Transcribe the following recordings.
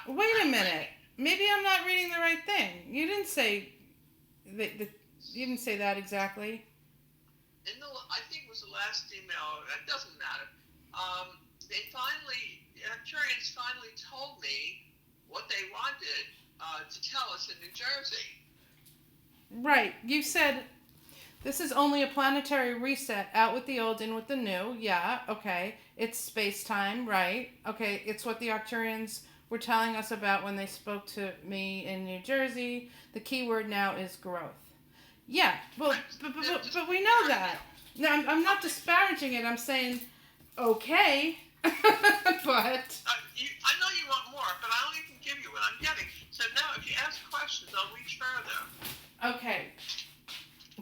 Wait a minute. Maybe I'm not reading the right thing. You didn't say you didn't say that exactly. I think it was the last email. It doesn't matter. The Arcturians finally told me what they wanted to tell us in New Jersey. Right. You said this is only a planetary reset. Out with the old, in with the new. Yeah, okay. It's space-time, right? Okay, it's what the Arcturians were telling us about when they spoke to me in New Jersey. The key word now is growth. Yeah, well, but we know that. No, I'm not disparaging it. I'm saying, okay, but... I know you want more, but I only can give you what I'm getting. So now if you ask questions, I'll reach further. Okay.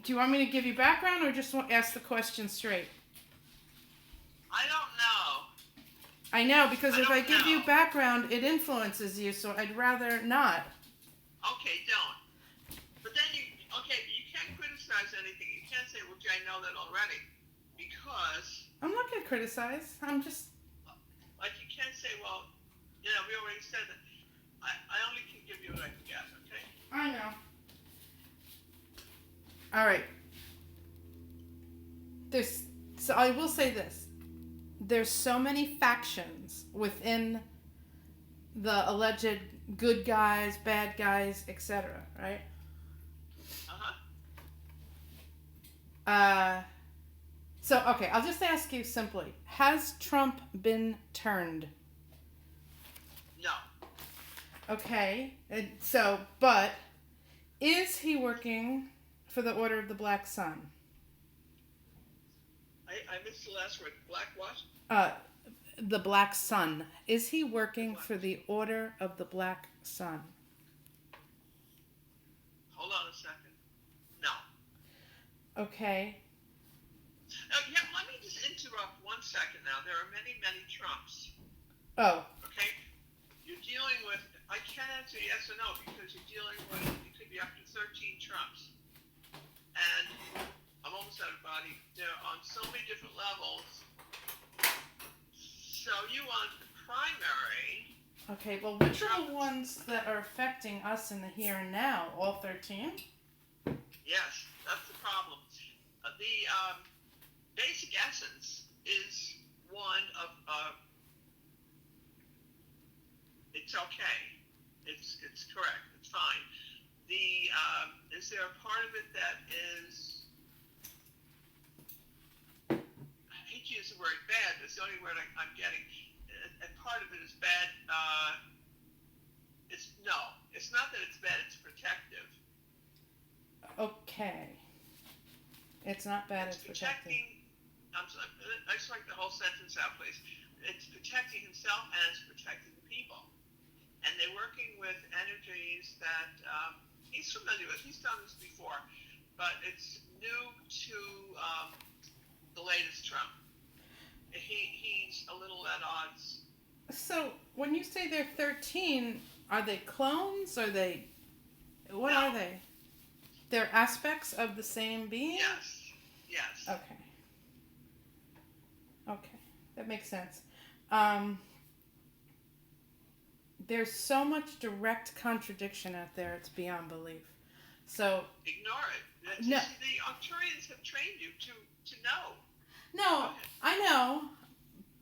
Do you want me to give you background or just ask the question straight? I don't know. I know, because if I give you background, it influences you, so I'd rather not. Okay, don't. But then you can't criticize anything. You can't say, well, Jay, I know that already. Because... I'm not going to criticize. I'm just... Like, you can't say, well, we already said that. I only can give you what I can get, okay? I know. All right. So I will say this. There's so many factions within the alleged good guys, bad guys, etc., right? So, okay, I'll just ask you simply. Has Trump been turned? No. Okay, but is he working for the Order of the Black Sun? I missed the last word. Black what? The Black Sun. Is he working for the Order of the Black Sun? Hold on a second. No. Okay. Let me just interrupt 1 second now. There are many, many Trumps. Oh. Okay? You're dealing with, I can't answer yes or no because you're dealing with, it could be up to 13 Trumps. And I'm almost out of body. They're on so many different levels. So you want the primary. Okay, well, which are the ones that are affecting us in the here and now? All 13? Yes, that's the problem. The basic essence is one of it's okay. It's correct. It's fine. Is there a part of it that is, I hate to use the word bad, but it's the only word I'm getting. A part of it is bad. It's not that it's bad, it's protective. Okay. It's not bad, it's protecting. I'm sorry, I just like the whole sentence out, please. It's protecting himself and it's protecting the people. And they're working with energies that he's familiar with. He's done this before, but it's new to the latest Trump. He's a little at odds. So when you say they're 13, are they clones? Are they? What No. are they? They're aspects of the same being? Yes. Okay. That makes sense. There's so much direct contradiction out there, it's beyond belief. So ignore it. No. The Arcturians have trained you to know. No, I know,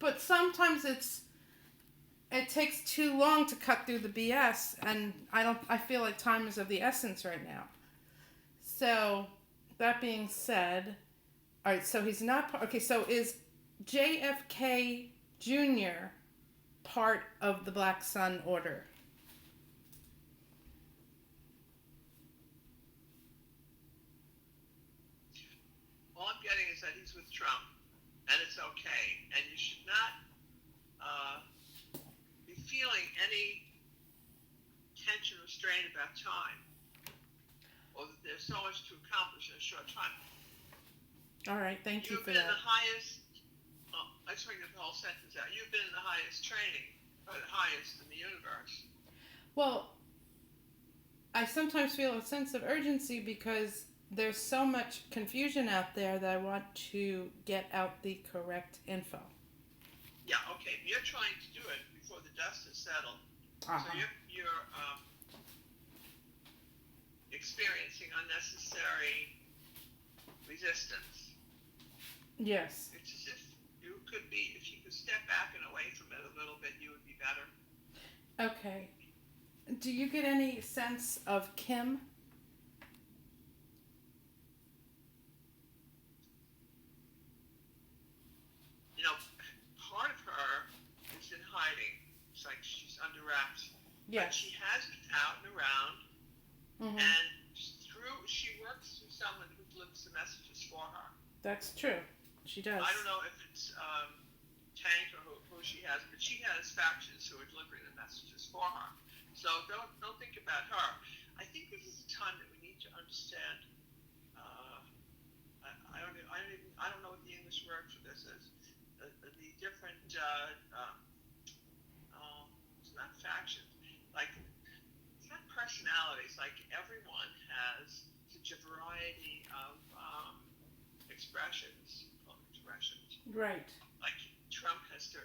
but sometimes it takes too long to cut through the BS, and I feel like time is of the essence right now. So, that being said, all right, so he's not, okay, so is JFK Jr. part of the Black Sun Order? All I'm getting is that he's with Trump, and it's okay, and you should not be feeling any tension or strain about time, or that there's so much to accomplish in a short time. All right, thank you for that. You've been in the highest, I just want to get the whole sentence out. You've been in the highest training, or the highest in the universe. Well, I sometimes feel a sense of urgency because there's so much confusion out there that I want to get out the correct info. Yeah, okay. You're trying to do it before the dust is settled. So you're experiencing unnecessary resistance. Yes. It's as if you could be, if you could step back and away from it a little bit, you would be better. Okay. Do you get any sense of Kim? You know, part of her is in hiding. It's like she's under wraps. Yes. But she has been out and around, and she works through someone who delivers the messages for her. That's true. She does. I don't know if it's Tank or who she has, but she has factions who are delivering the messages for her. So don't think about her. I think this is a time that we need to understand. I don't know what the English word for this is. The different it's not factions, like it's not personalities. Like everyone has such a variety of expressions. Right. Like Trump has 13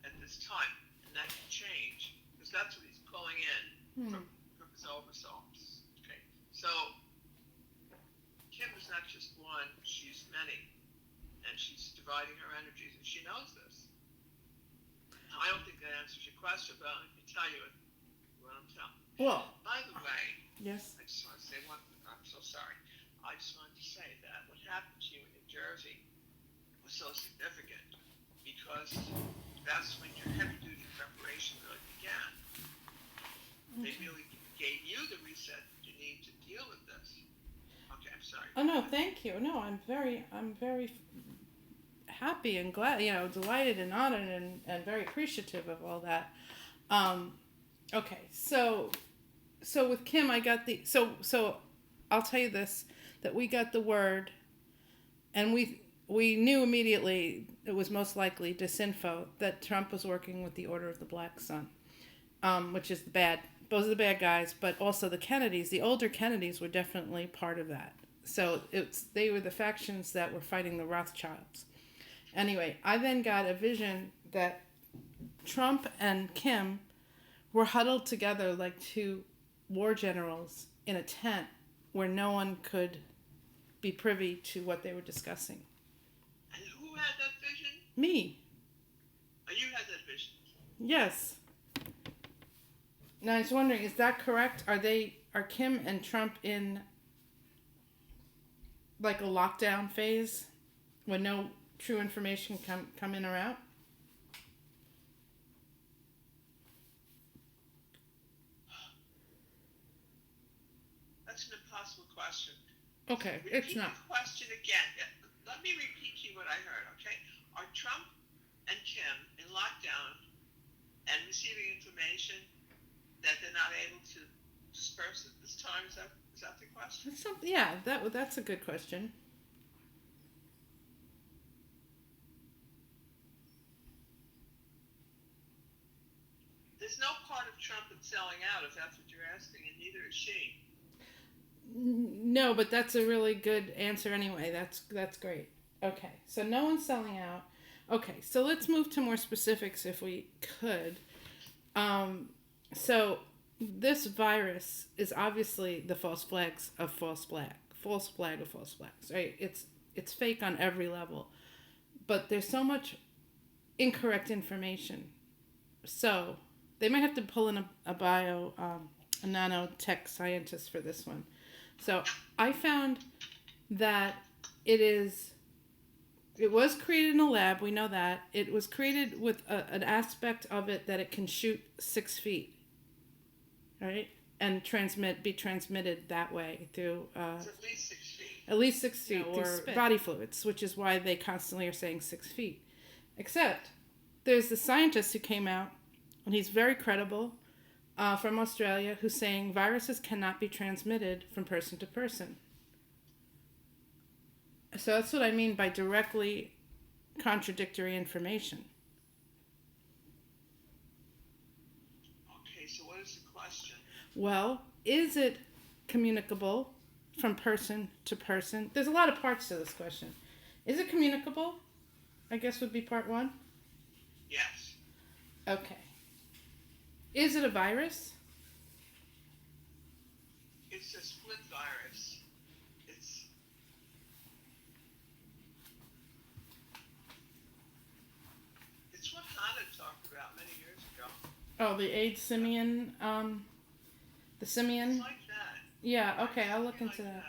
at this time, and that can change because that's what he's pulling in from his oversouls. Okay, so Kim is not just one; she's many, and she's dividing her energies, and she knows this. Now, I don't think that answers your question, but I can tell you what I'm telling. Well. By the way, yes. I just want to say one thing. I'm so sorry. I just wanted to say that what happened to you in New Jersey was so significant because that's when your heavy-duty preparation really began. They really gave you the reset you need to deal with this. Okay, I'm sorry. Oh no, thank you. No, I'm very happy and glad, delighted and honored and very appreciative of all that. Okay, so with Kim, I got so I'll tell you this, that we got the word, and we knew immediately it was most likely disinfo that Trump was working with the Order of the Black Sun, which is those are the bad guys, but also the Kennedys, the older Kennedys were definitely part of that. So they were the factions that were fighting the Rothschilds. Anyway, I then got a vision that Trump and Kim were huddled together like two war generals in a tent where no one could be privy to what they were discussing. And who had that vision? Me. Oh, you had that vision? Yes. Now I was wondering, is that correct? Are Kim and Trump in like a lockdown phase when no true information come in or out? That's an impossible question. Okay, Repeat it's not. the question again. Let me repeat to you what I heard, okay? Are Trump and Kim in lockdown and receiving information that they're not able to disperse at this time? Is that the question? That's a good question. There's no part of Trump that's selling out, if that's what you're asking, and neither is she. No, but that's a really good answer anyway. That's great. Okay, so no one's selling out. Okay, so let's move to more specifics if we could. So this virus is obviously the false flag of false flags, right? It's fake on every level, but there's so much incorrect information. So they might have to pull in a nanotech scientist for this one. So I found that it was created in a lab. We know that. It was created with an aspect of it that it can shoot 6 feet, right? And be transmitted that way through... it's at least 6 feet. At least 6 feet through body fluids, which is why they constantly are saying 6 feet. Except there's the scientist who came out, and he's very credible, from Australia, who's saying viruses cannot be transmitted from person to person. So that's what I mean by directly contradictory information. Okay, so what is the question? Well, is it communicable from person to person? There's a lot of parts to this question. Is it communicable? I guess would be part one. Yes. Okay. Is it a virus? It's a split virus. It's what Hanna talked about many years ago. Oh, the AIDS simian, the simian? It's like that. Yeah, okay, I'll look into Like that.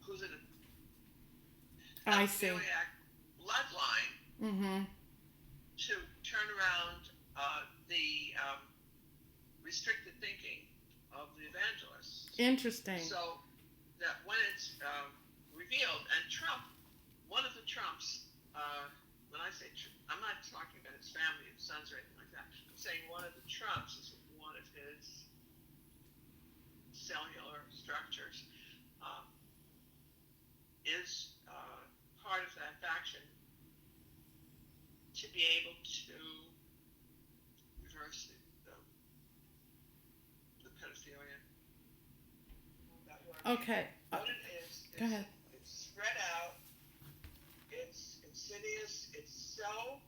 Who's in a I see. celiac bloodline Mm-hmm. to turn around the restricted thinking of the evangelists. Interesting. So that when it's revealed, and Trump, one of the Trumps, when I say I'm not talking about his family, his sons, or anything like that. I'm saying one of the Trumps is one of his cellular structures is part of that faction to be able to reverse the pedophilia. That word. Okay. What it is Go ahead. it's spread out, it's insidious, it's so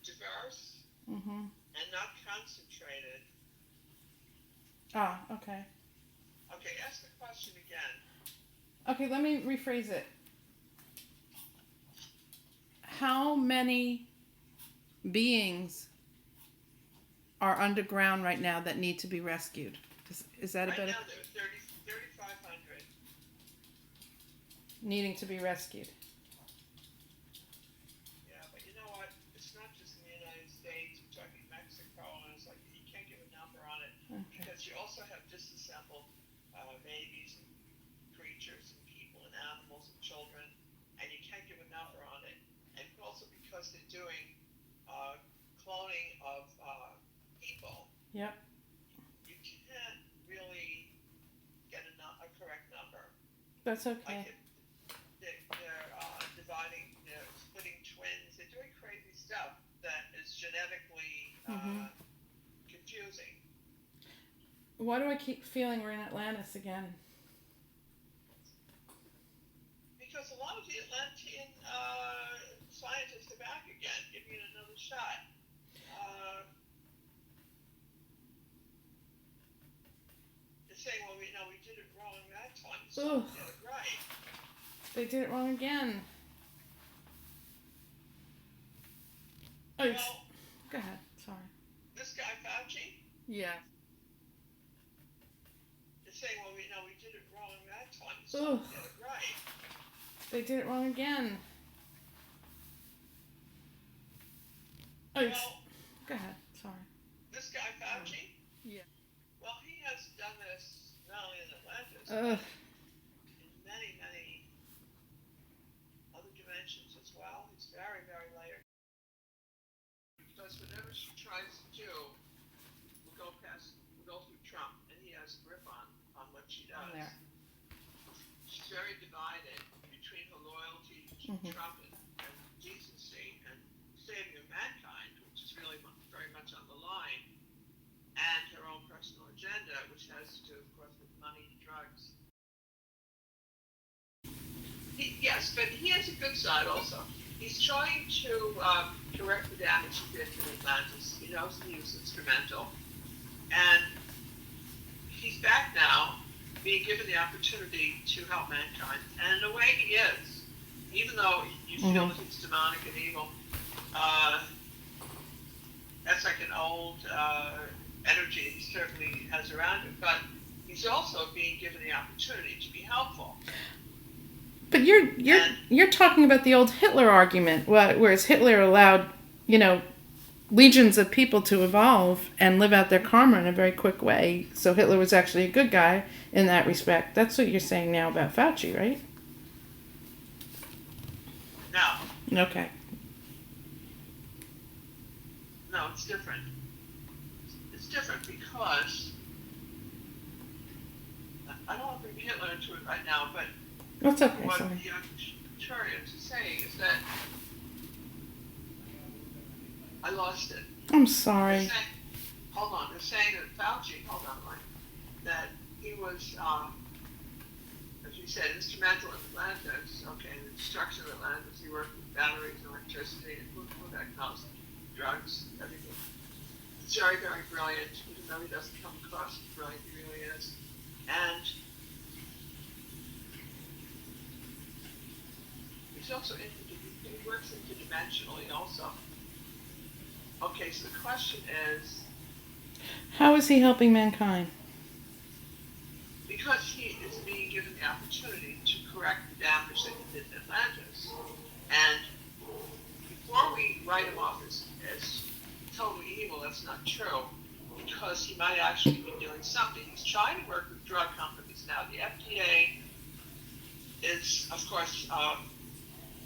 diverse Mm-hmm. and not concentrated. Ah, okay. Okay, ask the question again. Okay, let me rephrase it. How many beings are underground right now that need to be rescued? Is that a Right better... now there's 3,500. Needing to be rescued. Yeah, but you know what? It's not just in the United States. We're talking Mexico, and it's like you can't give a number on it Okay. because you also have disassembled babies and creatures and people and animals and children, and you can't give a number on it. And also because they're doing cloning of people, Yep. you can't really get a correct number. That's okay. Like they're dividing, they're splitting twins. They're doing crazy stuff that is genetically confusing. Why do I keep feeling we're in Atlantis again? Because a lot of the Atlantean scientists are back again, giving it another shot. They're saying, well, we did it wrong that time, so we did it right. They did it wrong again. Oh, Well, go ahead. Sorry. this guy Fauci, Yeah. they're saying, well, we did it wrong that time, so we did it right. They did it wrong again. Oh, Well, go ahead. Sorry. this guy Fauci, Yeah. well, he has done this not only in Atlantis, Ugh. but in many, many other dimensions as well. He's very, very layered. Because whatever she tries to do will go through Trump, and he has a grip on what she does. On there. She's very divided between her loyalty to Trump and decency and saving of mankind, which is really very much on the line, and her own personal agenda, which has to do, of course, with money and drugs. Yes, but he has a good side also. He's trying to correct the damage he did to Atlantis. He knows he was instrumental. And he's back now, being given the opportunity to help mankind. And in a way he is. Even though you feel that he's demonic and evil, that's like an old energy he certainly has around him. But he's also being given the opportunity to be helpful. But you're talking about the old Hitler argument, whereas Hitler allowed, legions of people to evolve and live out their karma in a very quick way. So Hitler was actually a good guy in that respect. That's what you're saying now about Fauci, right? No. Okay. No, it's different. It's different because I don't want to bring Hitler into it right now, but That's okay, what sorry. the Arcturians are saying is that I lost it. I'm sorry. Hold on. They're saying that Fauci, hold on, Mike, that he was as you said, instrumental in Atlantis. Okay, in the destruction of Atlantis, he worked with batteries and electricity and who that comes, drugs, everything. He's very, very brilliant, even though he doesn't come across as brilliant, he really is. And he's also he works interdimensionally also. Okay, so the question is, how is he helping mankind? Because he is being given the opportunity to correct the damage that he did in Atlantis. And before we write him off as totally evil, that's not true, because he might actually be doing something. He's trying to work with drug companies now. The FDA is, of course,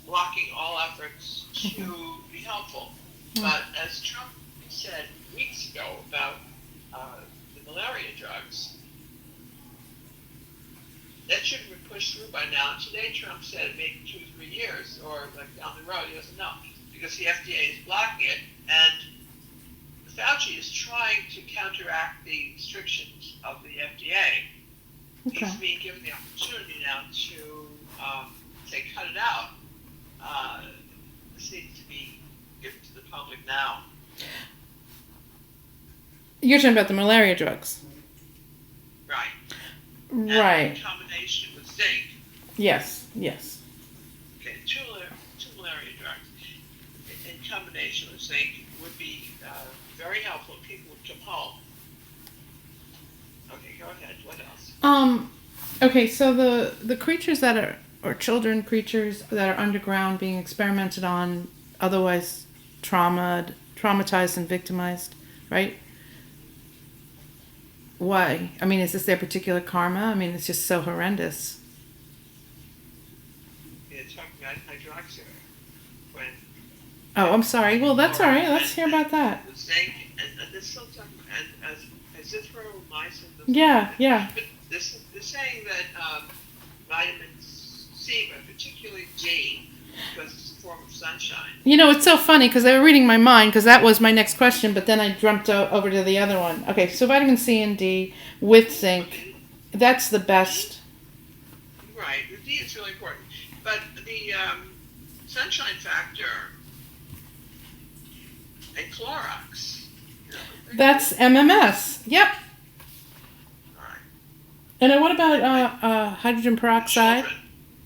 blocking all efforts to be helpful. But as Trump said weeks ago about the malaria drugs, that should have been pushed through by now. And today Trump said maybe 2 or 3 years, or like down the road, he doesn't know, because the FDA is blocking it. And FAUCI is trying to counteract the restrictions of the FDA. Okay. He's being given the opportunity now to, say, cut it out. This needs to be given to the public now. You're talking about the malaria drugs. Right. Right. And in combination with zinc. Yes. Yes. Okay, two malaria drugs in combination with zinc would be very helpful. People would come home. Okay, go ahead. What else? Okay, so the creatures that are, or children creatures that are underground being experimented on, otherwise traumatized and victimized, right? Why? I mean, is this their particular karma? I mean, it's just so horrendous. Yeah, talking about hydroxyl. When Oh, I'm sorry. Well, that's all right. Let's hear about that. the zinc, and this still talking and azithromycin. Yeah, yeah. But they're saying that vitamin C, but particularly D, because it's a form of sunshine. You know, it's so funny because they were reading my mind, because that was my next question, but then I jumped over to the other one. Okay, so vitamin C and D with zinc, that's the best. Right, the D is really important. But the sunshine factor and Clorox. That's MMS. Yep. All right. And then what about hydrogen peroxide? Children.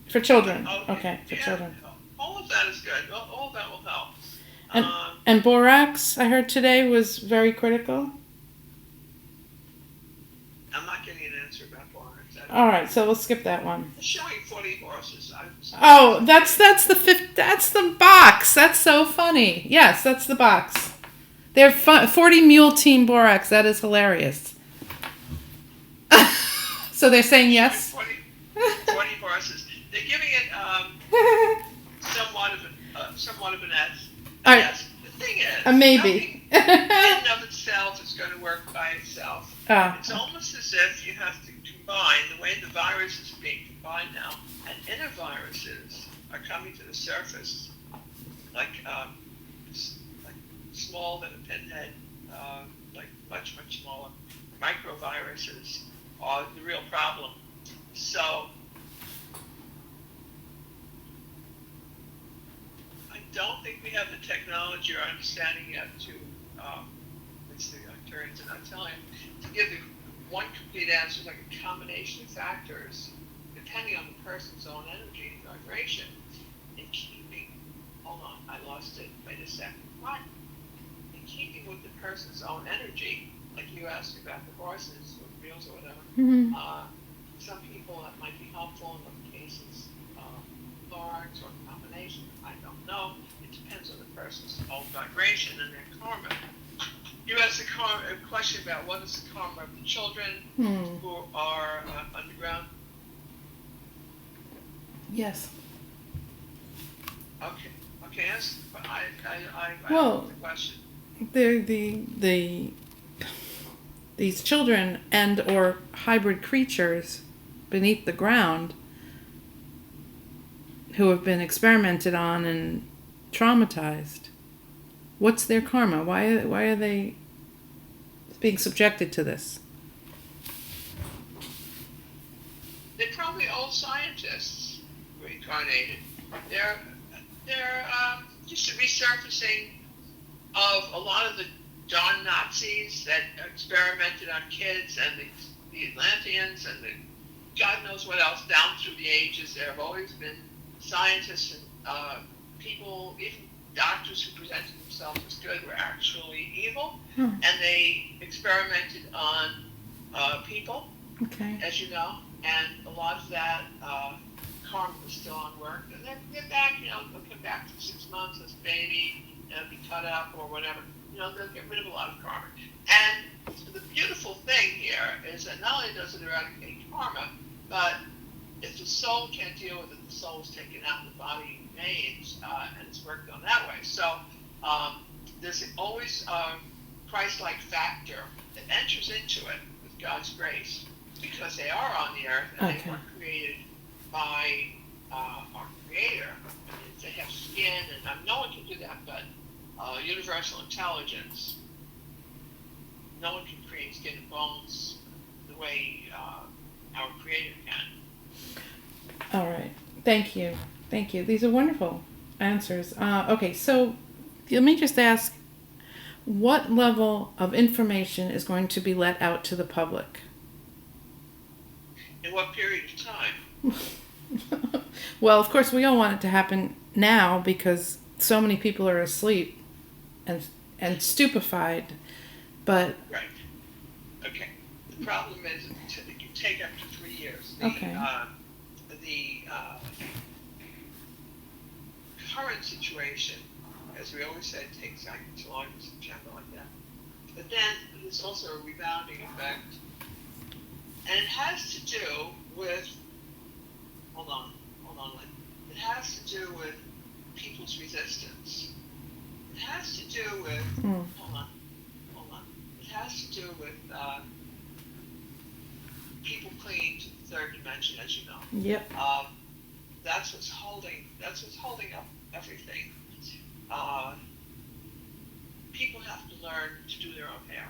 For children. Okay, Okay, for children. All of that is good. All of that will help. And borax, I heard today, was very critical. I'm not getting an answer about borax. All right, so we'll skip that one. It's showing 40 horses. Oh, that's the fifth. That's the box. That's so funny. Yes, that's the box. They're 40 mule team borax. That is hilarious. So they're saying yes. 40 horses. They're giving it somewhat of an S. All right. Yes. The thing is, A maybe. nothing in and of itself is going to work by itself. It's almost as if you have to combine the way the virus is being combined now, and inner viruses are coming to the surface, like small than a pinhead, like much smaller. Microviruses are the real problem. So I don't think we have the technology or understanding yet to, it's the Arcturians are not telling, to give the one complete answer, like a combination of factors, depending on the person's own energy and vibration, in keeping, hold on, I lost it, wait a second, what? In keeping with the person's own energy, like you asked about the horses or wheels or whatever, some people that might be helpful, in other cases, large or combination, I don't know. It depends on the person's own vibration and their karma. You asked a question about what is the karma of the children who are underground. Yes. Okay. Yes. I Well, the question. These children and or hybrid creatures beneath the ground who have been experimented on and traumatized. What's their karma? Why are they being subjected to this? They probably owe all scientists reincarnated. They're just a resurfacing of a lot of the John Nazis that experimented on kids, and the Atlanteans, and the God knows what else down through the ages. There have always been scientists and people, even doctors who presented themselves as good, were actually evil, and they experimented on people, as you know, and a lot of that karma was still unworked, and they're back. They'll come back for 6 months as a baby, be cut up or whatever. They'll get rid of a lot of karma. And the beautiful thing here is that not only does it eradicate karma, but if the soul can't deal with it, the soul is taken out and the body remains, and it's worked on that way. So there's always a Christ-like factor that enters into it with God's grace, because they are on the earth and they were created by our Creator. I mean, they have skin, and no one can do that, but universal intelligence. No one can create skin and bones the way our Creator can. All right. Thank you. These are wonderful answers. Okay, so let me just ask, what level of information is going to be let out to the public? In what period of time? Well, of course, we all want it to happen now because so many people are asleep and stupefied, but... Right. Okay. The problem is it can take up to 3 years. The current situation, as we always said, takes like July to September, like that. But then there's also a rebounding effect, and it has to do with... Hold on, Lynn. It has to do with people's resistance. It has to do with... Hold on. It has to do with people clinging to the third dimension, as you know. Yep. That's what's holding up everything. People have to learn to do their own hair.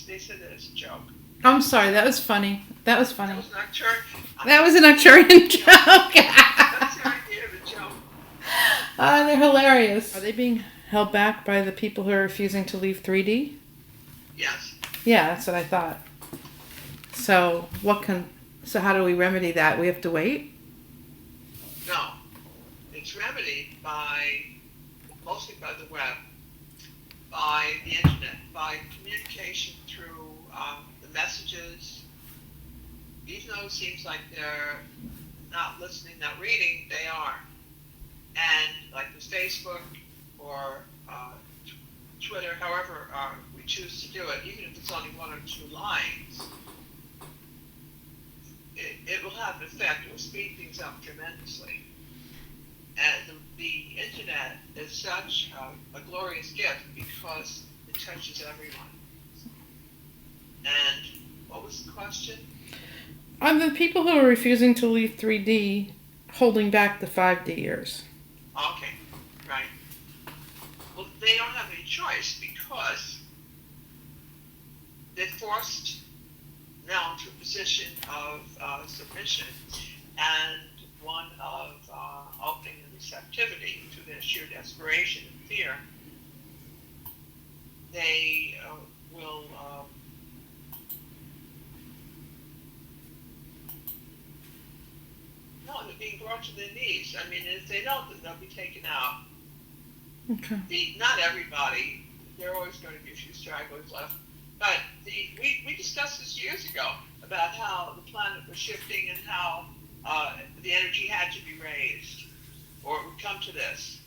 They said that as a joke. I'm sorry, that was funny. That was an Arcturian. That was an Arcturian joke. That's the idea of a joke. They're hilarious. Are they being held back by the people who are refusing to leave 3D? Yes. Yeah, that's what I thought. So how do we remedy that? We have to wait? No. It's remedied mostly by the web, by the internet, by communication through the messages. Even though it seems like they're not listening, not reading, they are. And like with Facebook or Twitter, however we choose to do it, even if it's only 1 or 2 lines, it will have an effect. It will speed things up tremendously. And the internet is such a glorious gift because it touches everyone. And what was the question? Are the people who are refusing to leave 3D holding back the 5D years? Okay, right. Well, they don't have any choice because they're forced now into a position of submission and one of opening and receptivity to their sheer desperation and fear. They will they're being brought to their knees. I mean, if they don't, then they'll be taken out. Okay. Not everybody. There are always going to be a few stragglers left. But we discussed this years ago about how the planet was shifting and how the energy had to be raised, or it would come to this.